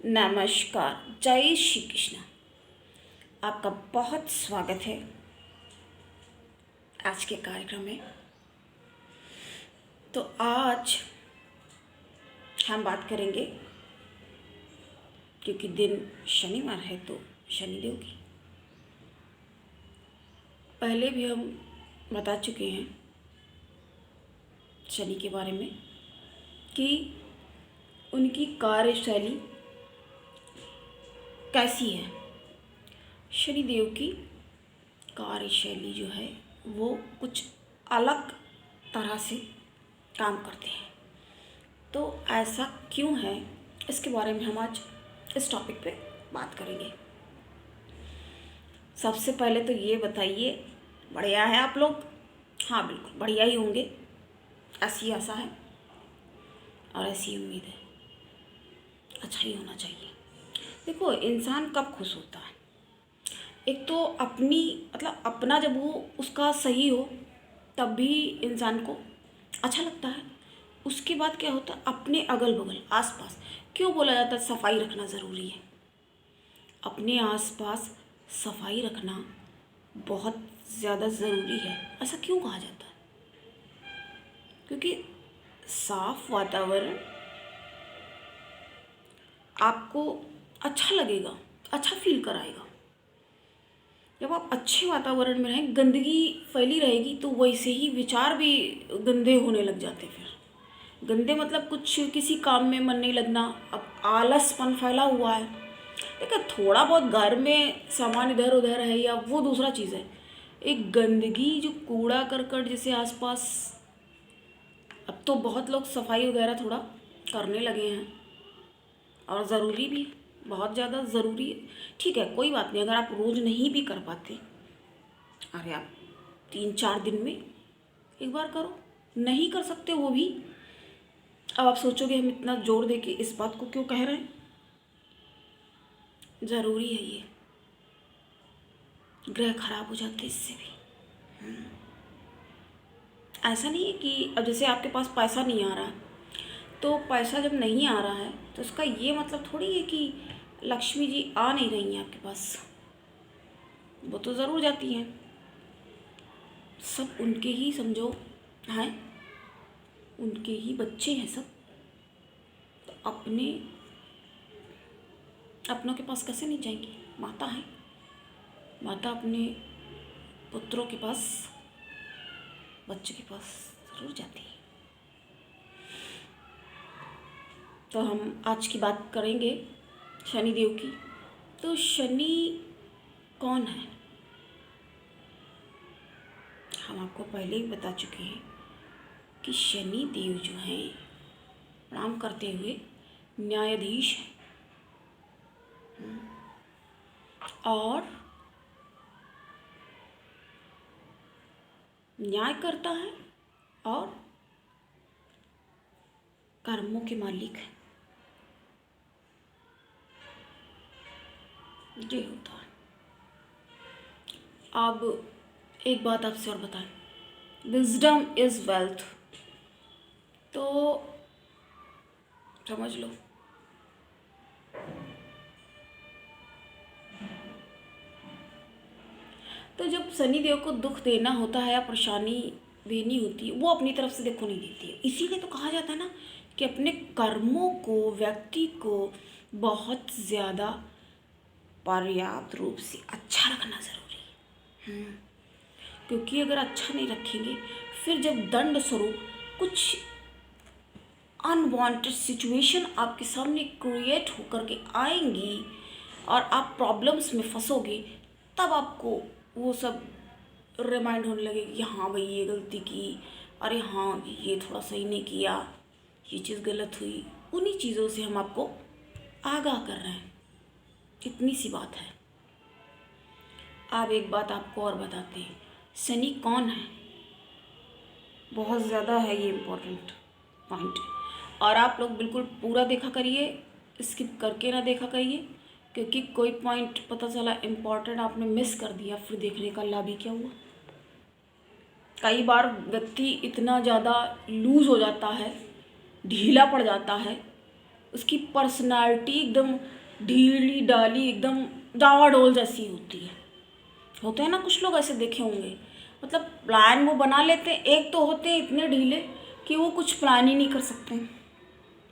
नमस्कार, जय श्री कृष्ण। आपका बहुत स्वागत है आज के कार्यक्रम में। तो आज हम बात करेंगे, क्योंकि दिन शनिवार है तो शनिदेव की। पहले भी हम बता चुके हैं शनि के बारे में कि उनकी कार्यशैली कैसी है। शनिदेव की कार्यशैली जो है वो कुछ अलग तरह से काम करते हैं। तो ऐसा क्यों है, इसके बारे में हम आज इस टॉपिक पे बात करेंगे। सबसे पहले तो ये बताइए, बढ़िया है आप लोग? हाँ, बिल्कुल बढ़िया ही होंगे, ऐसी आशा है और ऐसी उम्मीद है। अच्छा ही होना चाहिए। देखो, इंसान कब खुश होता है? एक तो अपना जब वो उसका सही हो तब भी इंसान को अच्छा लगता है। उसके बाद क्या होता है, अपने अगल बगल आसपास, क्यों बोला जाता है सफाई रखना ज़रूरी है। अपने आसपास सफाई रखना बहुत ज़्यादा ज़रूरी है। ऐसा क्यों कहा जाता है? क्योंकि साफ वातावरण आपको अच्छा लगेगा, अच्छा फील कराएगा। जब आप अच्छे वातावरण में रहें, गंदगी फैली रहेगी तो वैसे ही विचार भी गंदे होने लग जाते हैं। फिर गंदे मतलब कुछ किसी काम में मन नहीं लगना, अब आलसपन फैला हुआ है। देखिए, थोड़ा बहुत घर में सामान इधर उधर है या वो दूसरा चीज़ है। एक गंदगी जो कूड़ा करकट जैसे आसपास, अब तो बहुत लोग सफाई वगैरह थोड़ा करने लगे हैं और ज़रूरी भी है, बहुत ज़्यादा ज़रूरी है। ठीक है, कोई बात नहीं, अगर आप रोज़ नहीं भी कर पाते, अरे आप 3-4 दिन में एक बार करो। नहीं कर सकते वो भी, अब आप सोचोगे हम इतना जोर दे के इस बात को क्यों कह रहे हैं। ज़रूरी है ये, ग्रह खराब हो जाते इससे भी। ऐसा नहीं है कि अब जैसे आपके पास पैसा नहीं आ रहा है, तो पैसा जब नहीं आ रहा है तो इसका ये मतलब थोड़ी है कि लक्ष्मी जी आ नहीं रही हैं आपके पास। वो तो ज़रूर जाती हैं, सब उनके ही समझो हैं, उनके ही बच्चे हैं सब। तो अपनों के पास कैसे नहीं जाएंगी? माता है, माता अपने पुत्रों के पास, बच्चों के पास ज़रूर जाती है। तो हम आज की बात करेंगे शनिदेव की। तो शनि कौन है? हम आपको पहले ही बता चुके हैं कि शनि देव जो हैं, प्रणाम करते हुए, न्यायाधीश हैं और न्याय करता है और कर्मों के मालिक है। ये होता है। अब एक बात आपसे और बताएं, विजडम इज वेल्थ, तो समझ लो। तो जब शनिदेव को दुख देना होता है या परेशानी देनी होती है, वो अपनी तरफ से देखो नहीं देती है। इसीलिए तो कहा जाता है ना कि अपने कर्मों को, व्यक्ति को बहुत ज़्यादा पर्याप्त रूप से अच्छा रखना ज़रूरी है। क्योंकि अगर अच्छा नहीं रखेंगे, फिर जब दंड स्वरूप कुछ अनवांटेड सिचुएशन आपके सामने क्रिएट होकर के आएंगी और आप प्रॉब्लम्स में फंसोगे, तब आपको वो सब रिमाइंड होने लगेगी कि हाँ भाई ये गलती की, अरे हाँ ये थोड़ा सही नहीं किया, ये चीज़ गलत हुई। उन्हीं चीज़ों से हम आपको आगाह कर रहे हैं, इतनी सी बात है। अब एक बात आपको और बताते हैं, शनि कौन है? बहुत ज़्यादा है ये इम्पोर्टेंट पॉइंट, और आप लोग बिल्कुल पूरा देखा करिए, स्किप करके ना देखा करिए, क्योंकि कोई पॉइंट पता चला इम्पोर्टेंट आपने मिस कर दिया, फिर देखने का लाभ ही क्या हुआ। कई बार व्यक्ति इतना ज़्यादा लूज़ हो जाता है, ढीला पड़ जाता है उसकी पर्सनालिटी एकदम ढीली डाली, एकदम डावाडोल जैसी होती है। होते हैं ना कुछ लोग ऐसे देखे होंगे, मतलब प्लान वो बना लेते हैं। एक तो होते हैं इतने ढीले कि वो कुछ प्लान ही नहीं कर सकते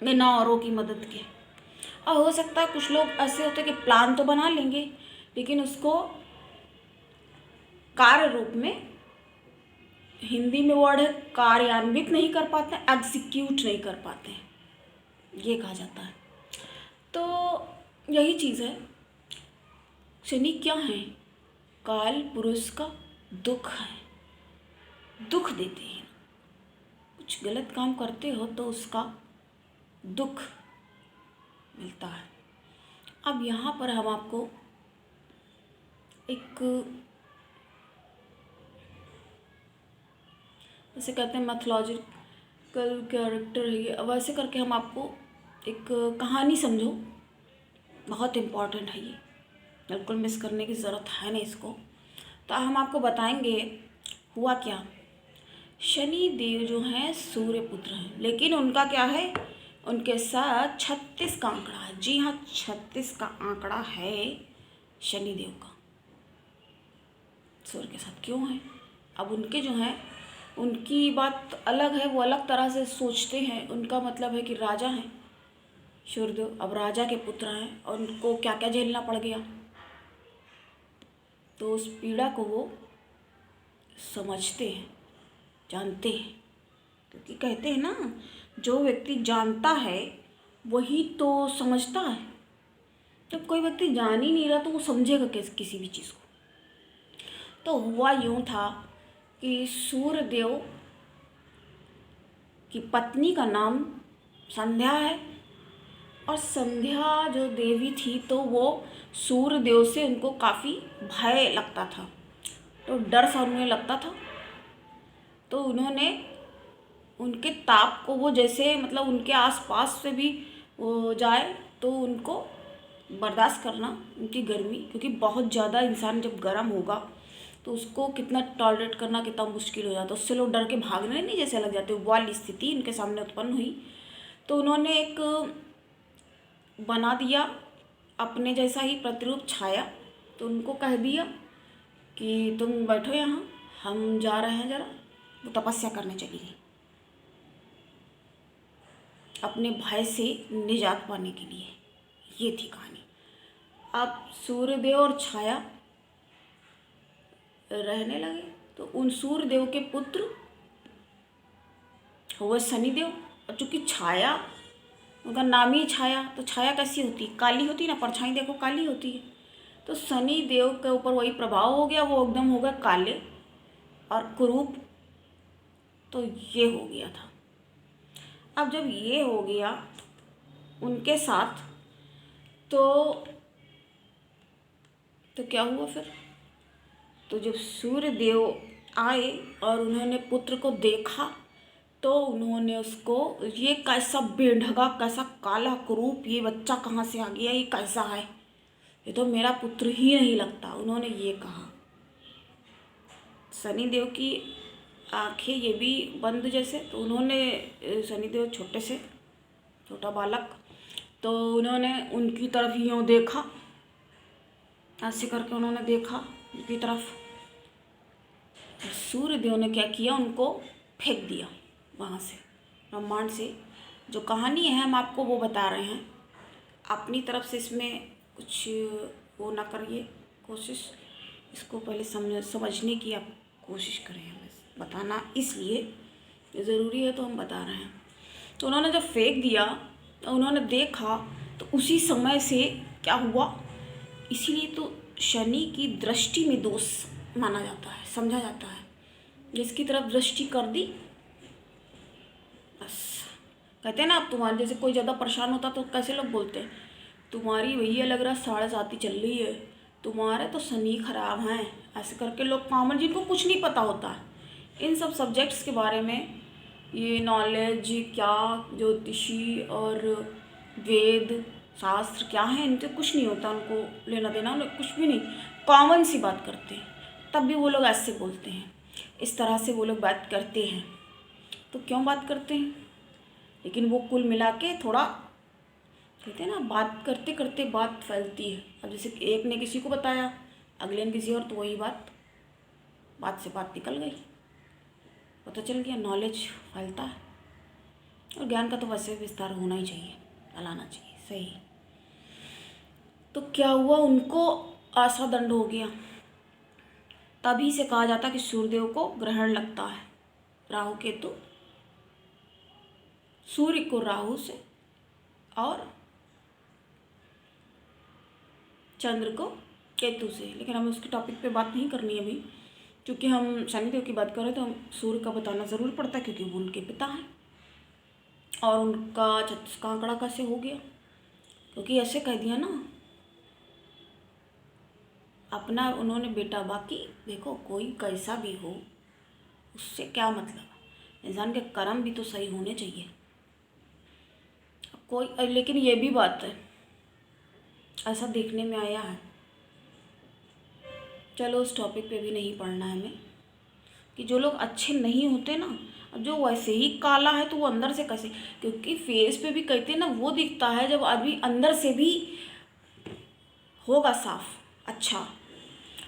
बिना औरों की मदद के। और हो सकता है कुछ लोग ऐसे होते हैं कि प्लान तो बना लेंगे लेकिन उसको कार्य रूप में, हिंदी में वर्ड है कार्यान्वित नहीं कर पाते, एग्जीक्यूट नहीं कर पाते, ये कहा जाता है। तो यही चीज़ है, शनि क्या है? काल पुरुष का दुख है, दुख देते हैं। कुछ गलत काम करते हो तो उसका दुख मिलता है। अब यहाँ पर हम आपको एक, जैसे कहते हैं मैथोलॉजिकल कैरेक्टर है ये, वैसे करके हम आपको एक कहानी समझो, बहुत इम्पॉर्टेंट है ये, बिल्कुल मिस करने की ज़रूरत है नहीं इसको। तो हम आपको बताएंगे हुआ क्या। शनि देव जो हैं सूर्य पुत्र हैं, लेकिन उनका क्या है, उनके साथ 36 का आंकड़ा है। जी हाँ, 36 का आंकड़ा है शनि देव का सूर्य के साथ। क्यों है? अब उनके जो हैं उनकी बात अलग है, वो अलग तरह से सोचते हैं। उनका मतलब है कि राजा हैं सूर्यदेव, अब राजा के पुत्र हैं और उनको क्या क्या झेलना पड़ गया, तो उस पीड़ा को वो समझते हैं, जानते हैं। क्योंकि कहते हैं ना, जो व्यक्ति जानता है वही तो समझता है। जब कोई व्यक्ति जान ही नहीं रहा तो वो समझेगा कैसे किसी भी चीज़ को। तो हुआ यूँ था कि सूर्यदेव की पत्नी का नाम संध्या है, और संध्या जो देवी थी तो वो सूर्यदेव से उनको काफ़ी भय लगता था, तो डर सा उन्हें लगता था। तो उन्होंने उनके ताप को, वो जैसे मतलब उनके आसपास से भी वो जाए तो उनको बर्दाश्त करना, उनकी गर्मी, क्योंकि बहुत ज़्यादा इंसान जब गर्म होगा तो उसको कितना टॉलरेट करना कितना मुश्किल हो जाता है। उससे लोग डर के भागने नहीं जैसे लग जाते, वो वाली स्थिति उनके सामने उत्पन्न हुई। तो उन्होंने एक बना दिया अपने जैसा ही प्रतिरूप छाया, तो उनको कह दिया कि तुम बैठो यहाँ, हम जा रहे हैं जरा। वो तपस्या करने चली गई अपने भय से निजात पाने के लिए। ये थी कहानी। अब सूर्यदेव और छाया रहने लगे, तो उन सूर्यदेव के पुत्र हुए शनिदेव। और चूँकि छाया, उनका नाम ही छाया, तो छाया कैसी होती है? काली होती है ना, परछाई देखो काली होती है। तो शनि देव के ऊपर वही प्रभाव हो गया, वो एकदम हो गए काले और कुरूप। तो ये हो गया था। अब जब ये हो गया उनके साथ, तो क्या हुआ फिर? तो जब सूर्य देव आए और उन्होंने पुत्र को देखा, तो उन्होंने उसको, ये कैसा बेढंगा, कैसा काला कुरूप, ये बच्चा कहाँ से आ गया, ये कैसा है, ये तो मेरा पुत्र ही नहीं लगता, उन्होंने ये कहा। शनिदेव की आंखें ये भी बंद जैसे, तो उन्होंने, शनिदेव छोटे से छोटा बालक, तो उन्होंने उनकी तरफ यूँ देखा, ऐसे करके उन्होंने देखा उनकी तरफ। सूर्यदेव ने क्या किया, उनको फेंक दिया वहाँ से, ब्रह्मांड से। जो कहानी है हम आपको वो बता रहे हैं, अपनी तरफ से इसमें कुछ वो ना करिए, कोशिश इसको पहले समझने की आप कोशिश करें। हमें बताना इसलिए ज़रूरी है तो हम बता रहे हैं। तो उन्होंने जब फेंक दिया तो उन्होंने देखा, तो उसी समय से क्या हुआ, इसीलिए तो शनि की दृष्टि में दोष माना जाता है, समझा जाता है। जिसकी तरफ दृष्टि कर दी बस, कहते हैं ना, अब तुम्हारे जैसे कोई ज़्यादा परेशान होता तो कैसे लोग बोलते हैं, तुम्हारी भैया लग रहा 7.5 चल रही है, तुम्हारे तो शनि खराब हैं, ऐसे करके लोग कॉमन, जिनको कुछ नहीं पता होता है इन सब सब्जेक्ट्स के बारे में, ये नॉलेज क्या, ज्योतिषी और वेद शास्त्र क्या है, इनसे कुछ नहीं होता, उनको लेना देना, उन्हें कुछ भी नहीं, कॉमन सी बात करते हैं, तब भी वो लोग ऐसे बोलते हैं, इस तरह से वो लोग बात करते हैं। तो क्यों बात करते हैं? लेकिन वो कुल मिला के थोड़ा कहते हैं ना, बात करते करते बात फैलती है। अब जैसे एक ने किसी को बताया, अगले ने किसी और, तो वही बात से बात निकल गई, पता चल गया, नॉलेज फैलता है। और ज्ञान का तो वैसे विस्तार होना ही चाहिए, फैलाना चाहिए, सही। तो क्या हुआ, उनको आशा दंड हो गया। तभी से कहा जाता कि सूर्यदेव को ग्रहण लगता है, राहु केतु, सूर्य को राहु से और चंद्र को केतु से। लेकिन हमें उसके टॉपिक पे बात नहीं करनी है अभी, क्योंकि हम शनिदेव की बात कर रहे हैं तो हम सूर्य का बताना ज़रूर पड़ता है, क्योंकि वो उनके पिता हैं और उनका 36 का आंकड़ा कैसे हो गया, क्योंकि ऐसे कह दिया ना, अपना उन्होंने बेटा। बाकी देखो, कोई कैसा भी हो उससे क्या मतलब, इंसान के कर्म भी तो सही होने चाहिए कोई। लेकिन ये भी बात है, ऐसा देखने में आया है, चलो उस टॉपिक पे भी नहीं पढ़ना है हमें, कि जो लोग अच्छे नहीं होते ना, अब जो वैसे ही काला है तो वो अंदर से कैसे, क्योंकि फेस पे भी कहते हैं ना, वो दिखता है जब आदमी अंदर से भी होगा साफ, अच्छा।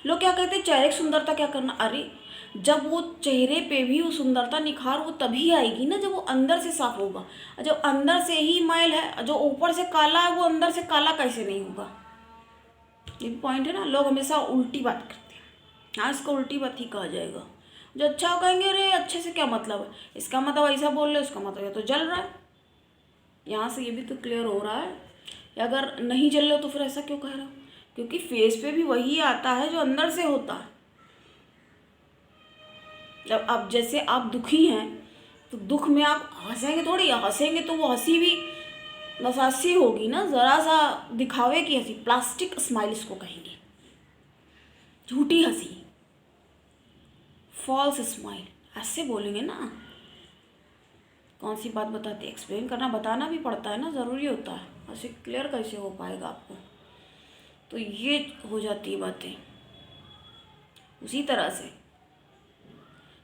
लोग क्या कहते हैं, चेहरे की सुंदरता क्या करना, अरे जब वो चेहरे पे भी वो सुंदरता निखार वो तभी आएगी ना जब वो अंदर से साफ होगा। जब अंदर से ही मैल है, जो ऊपर से काला है वो अंदर से काला कैसे नहीं होगा। ये पॉइंट है ना, लोग हमेशा उल्टी बात करते हैं। हाँ, इसको उल्टी बात ही कहा जाएगा। जो अच्छा हो कहेंगे अरे अच्छे से क्या मतलब है, इसका मतलब ऐसा बोल रहे, उसका मतलब ये तो जल रहा है। यहाँ से ये भी तो क्लियर हो रहा है, अगर नहीं जल रहे हो तो फिर ऐसा क्यों कह रहे हो, क्योंकि फेस पे भी वही आता है जो अंदर से होता है। जब अब जैसे आप दुखी हैं तो दुख में आप हंसेंगे थोड़ी, हंसेंगे तो वो हंसी भी बस हंसी होगी ना, ज़रा सा दिखावे की हंसी, प्लास्टिक स्माइल इसको कहेंगे, झूठी हंसी, फॉल्स स्माइल, ऐसे बोलेंगे ना। कौन सी बात बताते, एक्सप्लेन करना बताना भी पड़ता है ना, ज़रूरी होता है, ऐसे क्लियर कैसे हो पाएगा आपको। तो ये हो जाती है बातें उसी तरह से,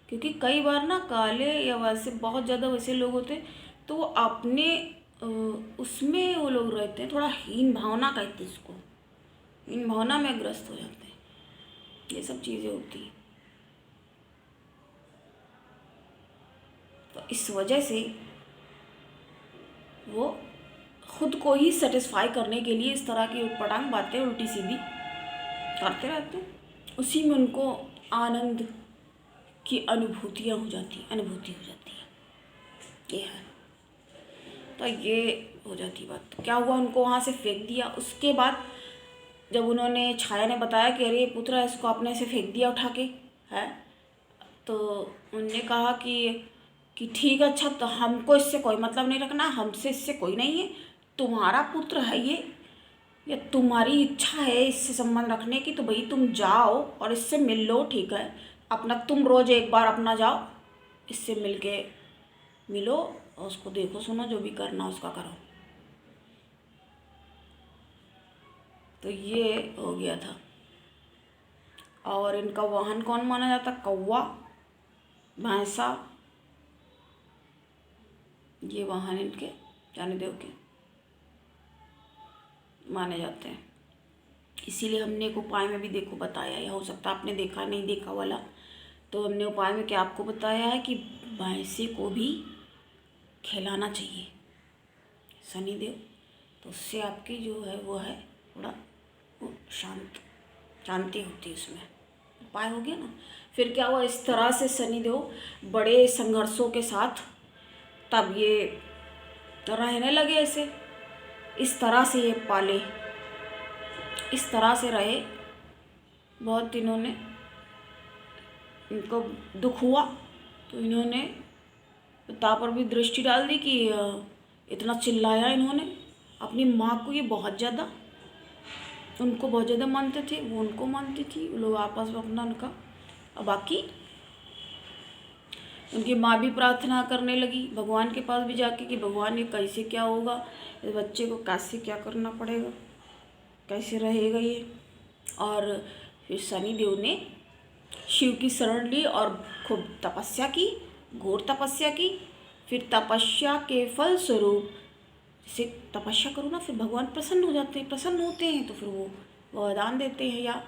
क्योंकि कई बार ना काले या वैसे बहुत ज़्यादा वैसे लोग होते हैं तो वो अपने उसमें वो लोग रहते हैं, थोड़ा हीन भावना कहते हैं इसको, हीन भावना में ग्रस्त हो जाते हैं, ये सब चीज़ें होती हैं। तो इस वजह से वो खुद को ही सेटिस्फाई करने के लिए इस तरह की उटपटांग बातें उल्टी सीधी करते रहते हैं, उसी में उनको आनंद की अनुभूति हो जाती है, ये है। तो ये हो जाती बात। तो क्या हुआ, उनको वहाँ से फेंक दिया। उसके बाद जब उन्होंने, छाया ने बताया कि अरे पुत्र इसको आपने ऐसे फेंक दिया उठा के, है, तो उन्होंने कहा कि ठीक है, अच्छा, तो हमको इससे कोई मतलब नहीं रखना, हमसे इससे कोई नहीं है, तुम्हारा पुत्र है ये, या तुम्हारी इच्छा है इससे संबंध रखने की तो भाई तुम जाओ और इससे मिल लो, ठीक है, अपना तुम रोज़ एक बार अपना जाओ, इससे मिल के मिलो और उसको देखो सुनो, जो भी करना उसका करो। तो ये हो गया था। और इनका वाहन कौन माना जाता, कौवा, भैंसा, ये वाहन इनके शनिदेव के माने जाते हैं। इसीलिए हमने एक उपाय में भी देखो बताया, या हो सकता आपने देखा नहीं देखा वाला, तो हमने उपाय में क्या आपको बताया है कि भैंसे को भी खिलाना चाहिए शनिदेव, तो उससे आपकी जो है वो है थोड़ा वो शांति होती है, उसमें उपाय हो गया ना। फिर क्या हुआ, इस तरह से शनिदेव बड़े संघर्षों के साथ तब ये रहने लगे ऐसे, इस तरह से ये पाले, इस तरह से रहे बहुत दिनों ने। इनको दुख हुआ तो इन्होंने पिता पर भी दृष्टि डाल दी कि इतना चिल्लाया इन्होंने अपनी माँ को, ये बहुत ज़्यादा उनको बहुत ज़्यादा मानते थे, वो उनको मानती थी, वो लोग आपस में अपना उनका। और बाकी उनकी माँ भी प्रार्थना करने लगी भगवान के पास भी जाके कि भगवान ये कैसे क्या होगा, इस बच्चे को कैसे क्या करना पड़ेगा, कैसे रहेगा ये। और फिर शनिदेव ने शिव की शरण ली और खूब तपस्या की, घोर तपस्या की। फिर तपस्या के फल स्वरूप जैसे तपस्या करो ना, फिर भगवान प्रसन्न हो जाते हैं, प्रसन्न होते हैं तो फिर वो वरदान देते हैं, या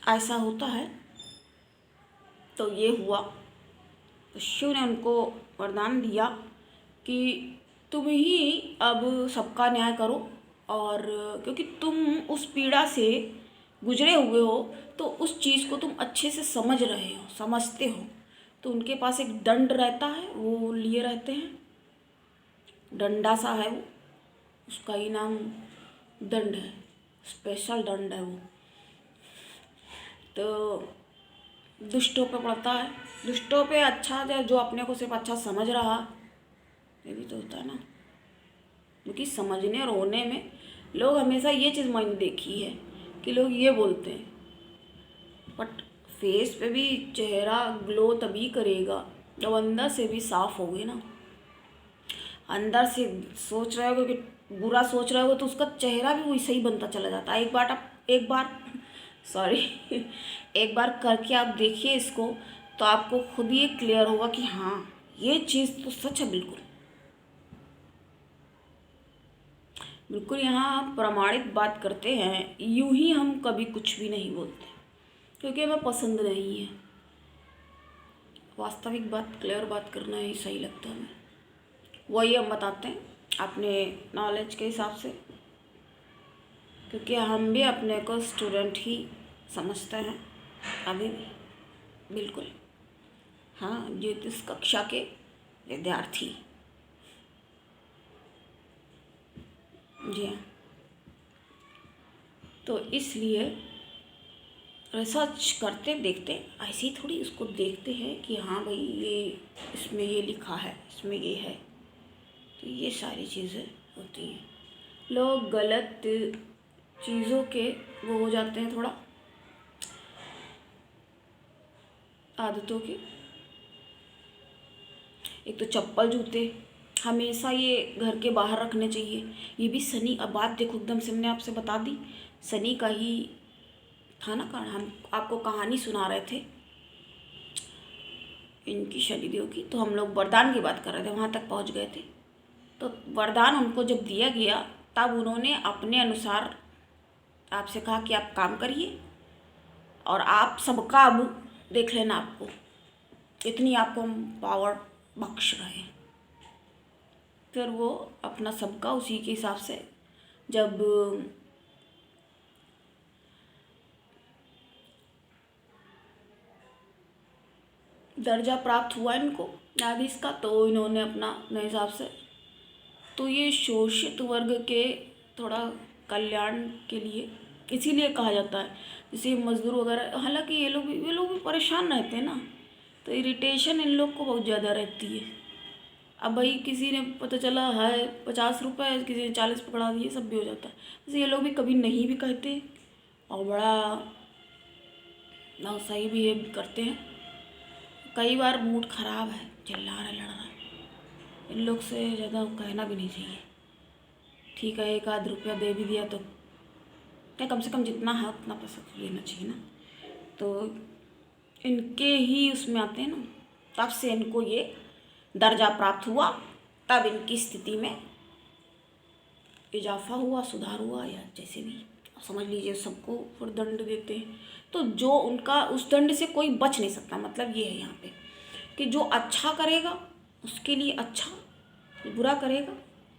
ऐसा होता है। तो ये हुआ, तो शिव ने उनको वरदान दिया कि तुम ही अब सबका न्याय करो, और क्योंकि तुम उस पीड़ा से गुजरे हुए हो तो उस चीज़ को तुम अच्छे से समझ रहे हो, समझते हो। तो उनके पास एक दंड रहता है, वो लिए रहते हैं, डंडा सा है वो, उसका ही नाम दंड है, स्पेशल दंड है वो। तो दुष्टों पे पड़ता है, दुष्टों पे अच्छा, जो अपने को सिर्फ अच्छा समझ रहा, ये भी तो होता है ना। क्योंकि समझने और होने में लोग हमेशा ये चीज़ मैंने देखी है कि लोग ये बोलते हैं, बट फेस पे भी चेहरा ग्लो तभी करेगा जब अंदर से भी साफ होगे ना। अंदर से सोच रहे हो कि बुरा सोच रहे हो तो उसका चेहरा भी वैसे ही बनता चला जाता है। एक बार सॉरी एक बार करके आप देखिए इसको, तो आपको खुद ही क्लियर होगा कि हाँ ये चीज़ तो सच है। बिल्कुल बिल्कुल यहाँ प्रमाणित बात करते हैं, यूं ही हम कभी कुछ भी नहीं बोलते क्योंकि हमें पसंद नहीं है। वास्तविक बात, क्लियर बात करना ही सही लगता है हमें, वही हम बताते हैं अपने नॉलेज के हिसाब से, क्योंकि हम भी अपने को स्टूडेंट ही समझते हैं अभी भी। बिल्कुल हाँ, ज्योतिष कक्षा के विद्यार्थी। जी हाँ, तो इसलिए रिसर्च करते देखते ऐसे ही थोड़ी इसको देखते हैं कि हाँ भाई ये इसमें ये लिखा है, इसमें ये है, तो ये सारी चीज़ें होती हैं। लोग गलत चीज़ों के वो हो जाते हैं, थोड़ा आदतों के। एक तो चप्पल जूते हमेशा ये घर के बाहर रखने चाहिए। ये भी शनि, अब बात देखो एकदम से हमने आपसे बता दी, शनि का ही था ना कारण। हम आपको कहानी सुना रहे थे इनकी शनिदेव की, तो हम लोग वरदान की बात कर रहे थे, वहाँ तक पहुँच गए थे। तो वरदान उनको जब दिया गया तब उन्होंने अपने अनुसार आपसे कहा कि आप काम करिए और आप सबका अब देख लेना, आपको इतनी आपको हम पावर बख्श रहे हैं। फिर वो अपना सबका उसी के हिसाब से जब दर्जा प्राप्त हुआ इनको न्यायाधीश का, तो इन्होंने अपना अपने हिसाब से, तो ये शोषित वर्ग के थोड़ा कल्याण के लिए इसीलिए कहा जाता है। जैसे मजदूर वगैरह, हालांकि ये लोग भी परेशान रहते हैं ना, तो इरिटेशन इन लोग को बहुत ज़्यादा रहती है। अब भाई किसी ने पता चला है 50 रुपये, किसी ने 40 पकड़ा दिए, सब भी हो जाता है। जैसे ये लोग भी कभी नहीं भी कहते और बड़ा सही बिहेव करते हैं। कई बार मूड ख़राब है, चिल्ला रहा है, लड़ रहा है, इन लोग से ज़्यादा कहना भी नहीं चाहिए। ठीक है, 1 आध रुपया दे भी दिया तो क्या, कम से कम जितना है उतना पैसा तो लेना चाहिए ना। तो इनके ही उसमें आते हैं ना, तब से इनको ये दर्जा प्राप्त हुआ, तब इनकी स्थिति में इजाफा हुआ, सुधार हुआ, या जैसे भी समझ लीजिए। सबको फिर दंड देते हैं, तो जो उनका उस दंड से कोई बच नहीं सकता। मतलब ये है यहाँ पे कि जो अच्छा करेगा उसके लिए अच्छा, बुरा करेगा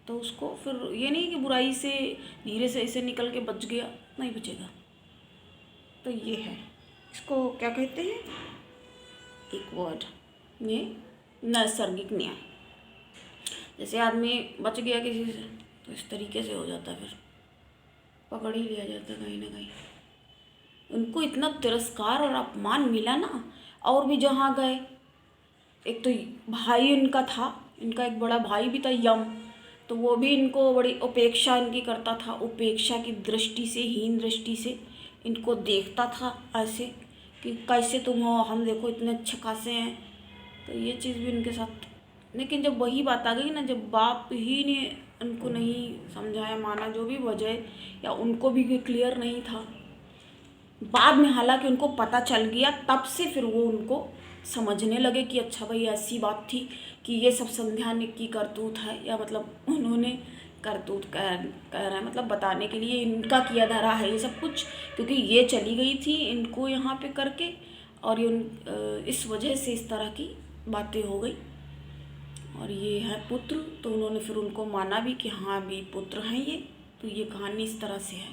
तो उसको फिर ये नहीं कि बुराई से धीरे से ऐसे निकल के बच गया, नहीं बचेगा। तो ये है, इसको क्या कहते हैं, एक वर्ड में नैसर्गिक न्याय। जैसे आदमी बच गया किसी से तो इस तरीके से हो जाता है, फिर पकड़ ही लिया जाता है कहीं ना कहीं। उनको इतना तिरस्कार और अपमान मिला ना, और भी जहाँ गए, एक तो भाई इनका था, इनका एक बड़ा भाई भी था यम, तो वो भी इनको बड़ी उपेक्षा इनकी करता था। उपेक्षा की दृष्टि से, हीन दृष्टि से इनको देखता था ऐसे कि कैसे तुम हो, हम देखो इतने अच्छे खासे हैं। तो ये चीज़ भी इनके साथ, लेकिन जब वही बात आ गई ना, जब बाप ही ने उनको नहीं समझाया, माना, जो भी वजह, या उनको भी क्लियर नहीं था, बाद में हालांकि उनको पता चल गया, तब से फिर वो उनको समझने लगे कि अच्छा भाई ऐसी बात थी कि ये सब संध्या ने की करतूत है, या मतलब उन्होंने करतूत कह रहा है, मतलब बताने के लिए इनका किया धरा है ये सब कुछ, क्योंकि ये चली गई थी इनको यहाँ पे करके, और ये इस वजह से इस तरह की बातें हो गई। और ये है पुत्र, तो उन्होंने फिर उनको माना भी कि हाँ भी पुत्र हैं ये। तो ये कहानी इस तरह से है,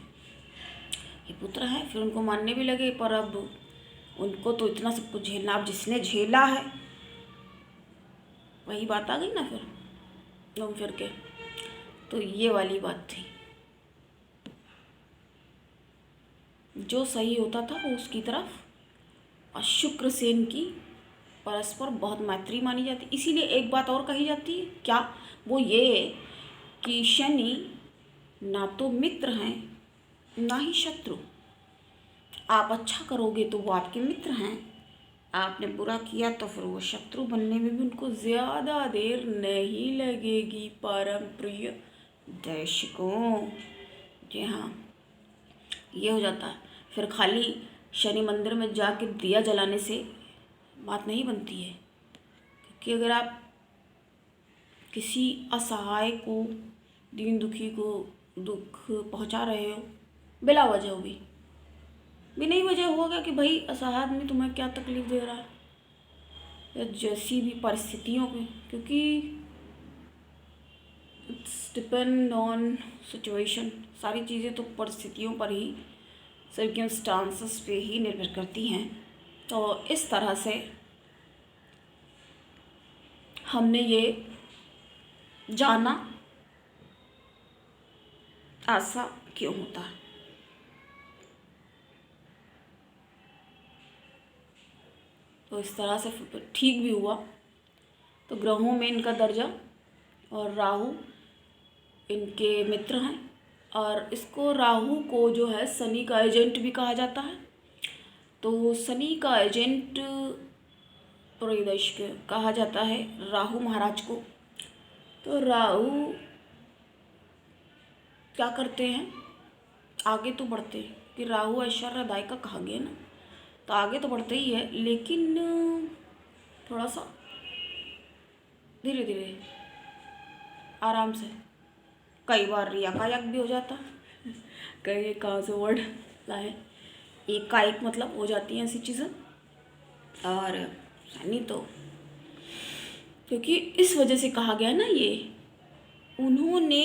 ये पुत्र हैं, फिर उनको मानने भी लगे। पर अब उनको तो इतना सब कुछ झेलना, अब जिसने झेला है वही बात आ गई ना फिर घूम फिर के। तो ये वाली बात थी, जो सही होता था वो उसकी तरफ। और शुक्रसेन की परस्पर बहुत मैत्री मानी जाती, इसीलिए एक बात और कही जाती है, क्या वो ये कि शनि ना तो मित्र हैं ना ही शत्रु। आप अच्छा करोगे तो वो आपके मित्र हैं, आपने बुरा किया तो फिर वो शत्रु बनने में भी उनको ज़्यादा देर नहीं लगेगी। परम प्रिय दर्शकों, जी हाँ, ये हो जाता है। फिर खाली शनि मंदिर में जाके दिया जलाने से बात नहीं बनती है, क्योंकि अगर आप किसी असहाय को, दीन दुखी को दुख पहुंचा रहे हो बिला वजह भी, बिना वजह होगा कि भाई असहाय आदमी तुम्हें क्या तकलीफ़ दे रहा है, या जैसी भी परिस्थितियों में, क्योंकि इट्स डिपेंड ऑन सिचुएशन, सारी चीज़ें तो परिस्थितियों पर ही, सर्कमस्टांसेस पे ही निर्भर करती हैं। तो इस तरह से हमने ये जाना ऐसा क्यों होता है। तो इस तरह से ठीक भी हुआ। तो ग्रहों में इनका दर्जा, और राहु इनके मित्र हैं, और इसको राहु को जो है शनि का एजेंट भी कहा जाता है। तो शनि का एजेंट परिदर्शक कहा जाता है राहु महाराज को। तो राहु क्या करते हैं, आगे तो बढ़ते हैं, कि राहु ऐश्वर्यदायी का कहा गया ना, तो आगे तो बढ़ते ही है, लेकिन थोड़ा सा धीरे धीरे आराम से, कई बार रियाकायक भी हो जाता है। कई कहाँ से वर्ड लाए, एकाएक मतलब हो जाती हैं ऐसी चीज़ें। और नहीं तो क्योंकि इस वजह से कहा गया ना, ये उन्होंने,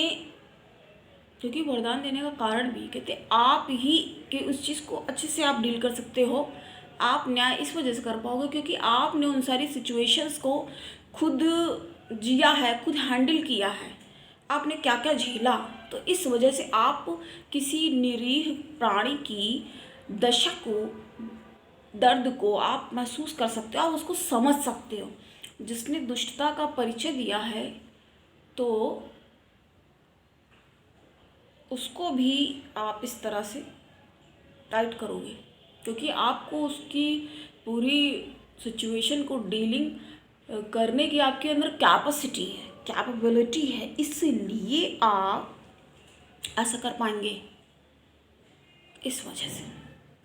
क्योंकि वरदान देने का कारण भी कहते आप ही कि उस चीज़ को अच्छे से आप डील कर सकते हो, आप न्याय इस वजह से कर पाओगे क्योंकि आपने उन सारी सिचुएशंस को खुद जिया है, खुद हैंडल किया है, आपने क्या क्या झेला। तो इस वजह से आप किसी निरीह प्राणी की दशा को, दर्द को आप महसूस कर सकते हो, आप उसको समझ सकते हो। जिसने दुष्टता का परिचय दिया है तो उसको भी आप इस तरह से टाइट करोगे, क्योंकि आपको उसकी पूरी सिचुएशन को डीलिंग करने की आपके अंदर कैपेसिटी है, कैपेबिलिटी है, इसलिए आप ऐसा कर पाएंगे। इस वजह से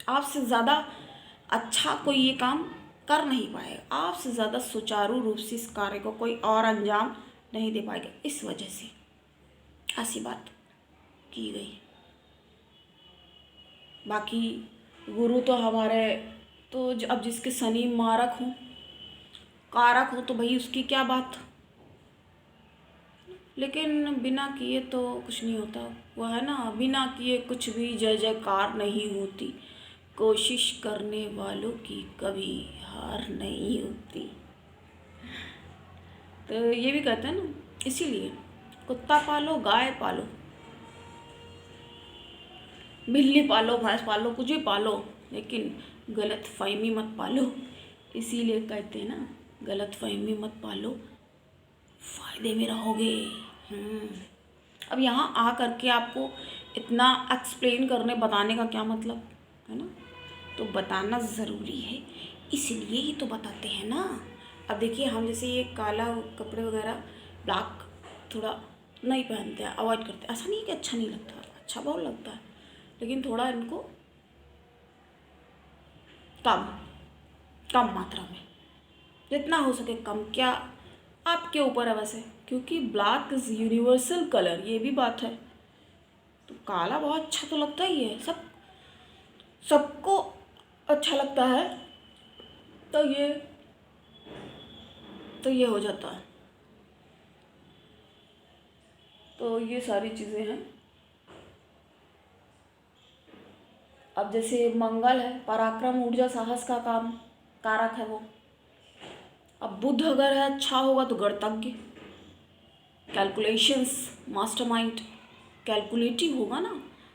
आपसे ज़्यादा अच्छा कोई ये काम कर नहीं पाएगा, आपसे ज़्यादा सुचारू रूप से इस कार्य को कोई और अंजाम नहीं दे पाएगा। इस वजह से ऐसी बात की गई। बाकी गुरु तो हमारे, तो अब जिसके शनि मारक हो, कारक हो, तो भाई उसकी क्या बात, लेकिन बिना किए तो कुछ नहीं होता। वो है ना, बिना किए कुछ भी जय जयकार नहीं होती, कोशिश करने वालों की कभी हार नहीं होती। तो ये भी कहते हैं ना, इसीलिए कुत्ता पालो, गाय पालो, बिल्ली पालो, भैंस पालो, कुछ भी पालो, लेकिन गलत फहमी मत पालो। इसीलिए कहते हैं ना, गलत फहमी मत पालो, फ़ायदे में रहोगे। अब यहाँ आ करके आपको इतना एक्सप्लेन करने, बताने का क्या मतलब है ना, तो बताना ज़रूरी है, इसलिए ही तो बताते हैं ना। अब देखिए, हम जैसे ये काला कपड़े वगैरह, ब्लैक थोड़ा नहीं पहनते हैं, अवॉइड करते हैं। ऐसा नहीं कि अच्छा नहीं लगता, अच्छा बहुत लगता है, लेकिन थोड़ा इनको कम कम मात्रा में, जितना हो सके कम। क्या आपके ऊपर है वैसे, क्योंकि ब्लैक इज़ यूनिवर्सल कलर, ये भी बात है। तो काला बहुत अच्छा तो लगता ही है, सबको अच्छा लगता है। तो ये हो जाता है। तो ये सारी चीज़ें हैं। अब जैसे मंगल है, पराक्रम, ऊर्जा, साहस का काम कारक है वो। अब बुध अगर है अच्छा होगा तो गणतज्ञ, कैलकुलेशंस, मास्टरमाइंड, कैलकुलेटिव होगा ना,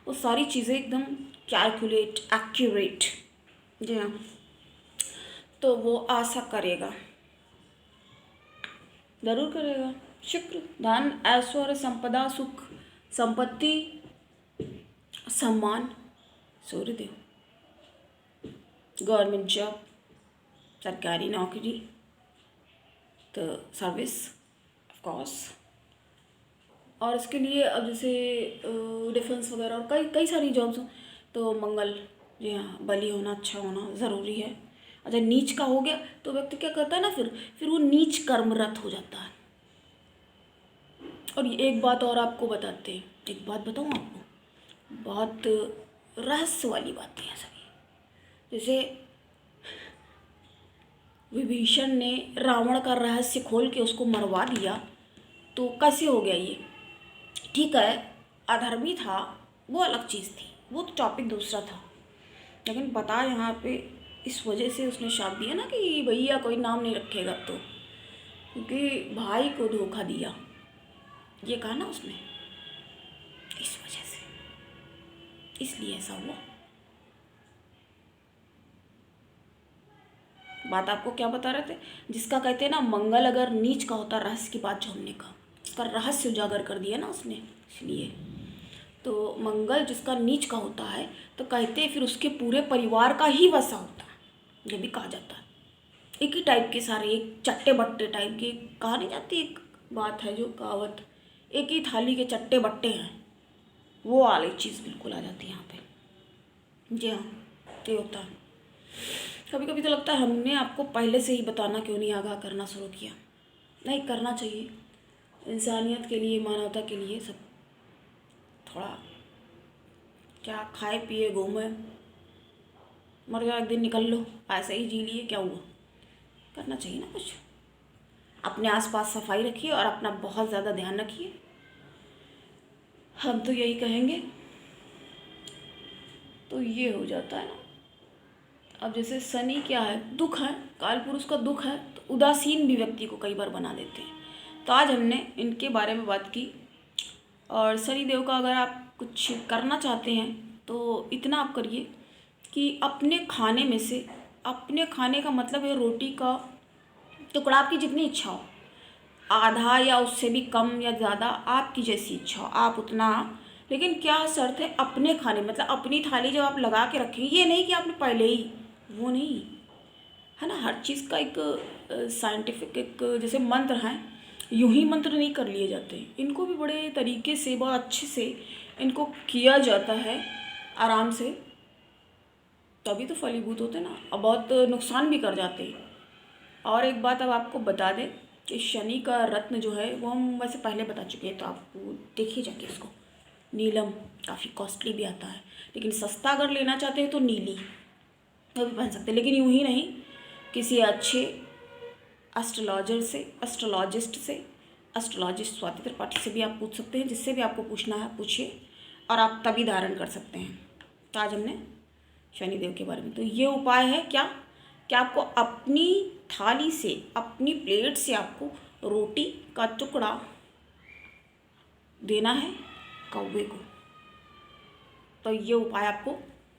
वो सारी चीज़ें एकदम कैलकुलेट, एक्यूरेट। जी हाँ, तो वो आशा करेगा, जरूर करेगा। शुक्र, धन, ऐश्वर्य, संपदा, सुख, संपत्ति, सम्मान, सूर्यदेव, गवर्नमेंट जॉब, सरकारी नौकरी, तो सर्विस ऑफ कोर्स। और इसके लिए अब जैसे डिफेंस वगैरह और कई कई सारी जॉब्स हो तो मंगल, जी हाँ, बली होना, अच्छा होना ज़रूरी है। अच्छा, नीच का हो गया तो व्यक्ति क्या करता है ना, फिर वो नीच कर्मरत हो जाता है। और ये एक बात और आपको बताते हैं, एक बात बताऊँ आपको, बहुत रहस्य वाली बातें हैं सभी। जैसे विभीषण ने रावण का रहस्य खोल के उसको मरवा दिया, तो कैसे हो गया ये? ठीक है, अधर्मी था, वो अलग चीज़ थी, वो तो टॉपिक दूसरा था। लेकिन बता यहाँ पे इस वजह से उसने शाप दिया ना कि भैया कोई नाम नहीं रखेगा तो, क्योंकि भाई को धोखा दिया, ये कहा ना उसने, इस वजह से, इसलिए ऐसा हुआ। बात आपको क्या बता रहे थे, जिसका कहते हैं ना मंगल अगर नीच का होता, रहस्य की बात जो हमने कहा, उसका रहस्य उजागर कर दिया ना उसने, इसलिए। तो मंगल जिसका नीच का होता है तो कहते हैं फिर उसके पूरे परिवार का ही वसा होता है, ये भी कहा जाता है। एक ही टाइप के सारे, एक चट्टे बट्टे टाइप के, कहा नहीं जाती, एक बात है जो कहावत, एक ही थाली के चट्टे बट्टे हैं, वो वाली चीज़ बिल्कुल आ जाती है यहाँ पे। जी हाँ, ये होता है। कभी कभी तो लगता है हमने आपको पहले से ही बताना क्यों नहीं आगाह करना शुरू किया। नहीं, करना चाहिए, इंसानियत के लिए, मानवता के लिए, सब थोड़ा क्या खाए पिए घूमे, मर जाओ एक दिन निकल लो, ऐसे ही जी लिए, क्या हुआ? करना चाहिए ना कुछ। अपने आसपास सफाई रखिए और अपना बहुत ज़्यादा ध्यान रखिए, हम तो यही कहेंगे। तो ये हो जाता है ना। अब जैसे शनि क्या है, दुख है, काल पुरुष का दुख है, तो उदासीन भी व्यक्ति को कई बार बना देते हैं। तो आज हमने इनके बारे में बात की। और शनि देव का अगर आप कुछ करना चाहते हैं तो इतना आप करिए कि अपने खाने में से, अपने खाने का मतलब है रोटी का टुकड़ा, आपकी जितनी इच्छा हो, आधा या उससे भी कम या ज़्यादा, आपकी जैसी इच्छा हो आप उतना। लेकिन क्या शर्त है, अपने खाने, मतलब अपनी थाली जब आप लगा के रखेंगे, ये नहीं कि आपने पहले ही, वो नहीं है ना। हर चीज़ का एक साइंटिफिक, एक जैसे मंत्र हैं, यूं ही मंत्र नहीं कर लिए जाते, इनको भी बड़े तरीके से, बहुत अच्छे से इनको किया जाता है, आराम से, तभी तो फलीभूत होते ना। और बहुत नुकसान भी कर जाते हैं। और एक बात अब आपको बता दें कि शनि का रत्न जो है वो हम वैसे पहले बता चुके हैं, तो आप देखिए जाके इसको। नीलम काफ़ी कॉस्टली भी आता है, लेकिन सस्ता अगर लेना चाहते हैं तो नीली वो भी पहन सकते हैं। लेकिन यूँ ही नहीं, किसी अच्छे एस्ट्रोलॉजिस्ट से, एस्ट्रोलॉजिस्ट स्वाति त्रिपाठी से भी आप पूछ सकते हैं, जिससे भी आपको पूछना है पूछिए, और आप तभी धारण कर सकते हैं। तो आज हमने शनिदेव के बारे में, तो ये उपाय है क्या आपको अपनी थाली से, अपनी प्लेट से आपको रोटी का टुकड़ा देना है कौवे को। तो ये उपाय आपको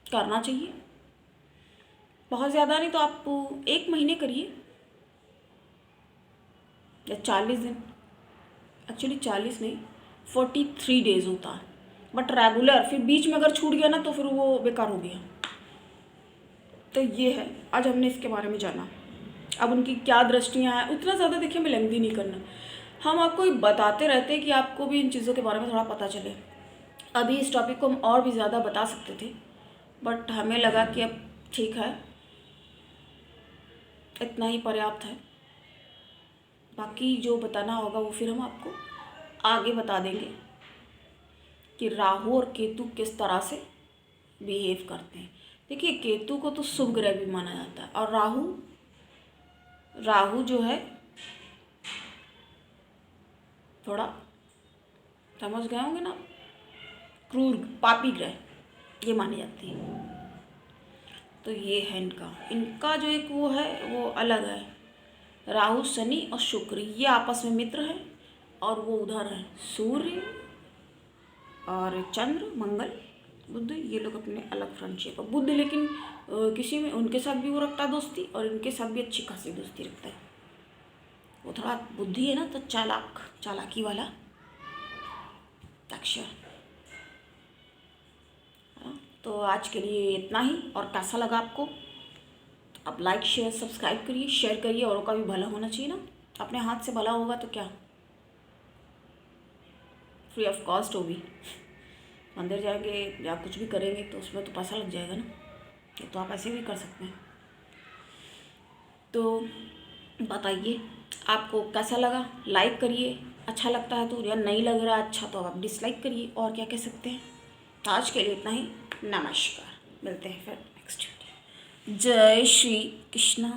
करना चाहिए, बहुत ज़्यादा नहीं तो आप 1 महीने करिए या 40 दिन, एक्चुअली 40 नहीं, 43 डेज होता है, बट रेगुलर। फिर बीच में अगर छूट गया ना तो फिर वो बेकार हो गया। तो ये है, आज हमने इसके बारे में जाना। अब उनकी क्या दृष्टियाँ हैं, उतना ज़्यादा देखिए हमें लेंदी नहीं करना, हम आपको बताते रहते हैं कि आपको भी इन चीज़ों के बारे में थोड़ा पता चले। अभी इस टॉपिक को हम और भी ज़्यादा बता सकते थे, बट हमें लगा कि अब ठीक है, इतना ही पर्याप्त है। बाकी जो बताना होगा वो फिर हम आपको आगे बता देंगे कि राहु और केतु किस तरह से बिहेव करते हैं। देखिए, केतु को तो शुभ ग्रह भी माना जाता है, और राहु जो है थोड़ा, समझ गए होंगे ना, क्रूर पापी ग्रह ये मानी जाती है। तो ये है इनका जो एक वो है वो अलग है। राहु, शनि और शुक्र ये आपस में मित्र हैं, और वो उधर है सूर्य और चंद्र, मंगल, बुध, ये लोग अपने अलग फ्रेंडशिप। बुध लेकिन किसी में उनके साथ भी वो रखता है दोस्ती, और इनके साथ भी अच्छी खासी दोस्ती रखता है। वो थोड़ा बुद्धि है ना, तो चालाकी वाला अक्षर। तो आज के लिए इतना ही, और कैसा लगा आपको? आप लाइक शेयर सब्सक्राइब करिए, शेयर करिए, औरों का भी भला होना चाहिए ना। अपने हाथ से भला होगा तो क्या, फ्री ऑफ कॉस्ट होगी। मंदिर जाएंगे या कुछ भी करेंगे तो उसमें तो पैसा लग जाएगा ना, ये तो आप ऐसे भी कर सकते हैं। तो बताइए आपको कैसा लगा, लाइक करिए, अच्छा लगता है तो, या नहीं लग रहा अच्छा तो आप डिसलाइक करिए, और क्या कह सकते हैं। तो आज के लिए इतना ही, नमस्कार, मिलते हैं फिर नेक्स्ट। जय श्री कृष्णा।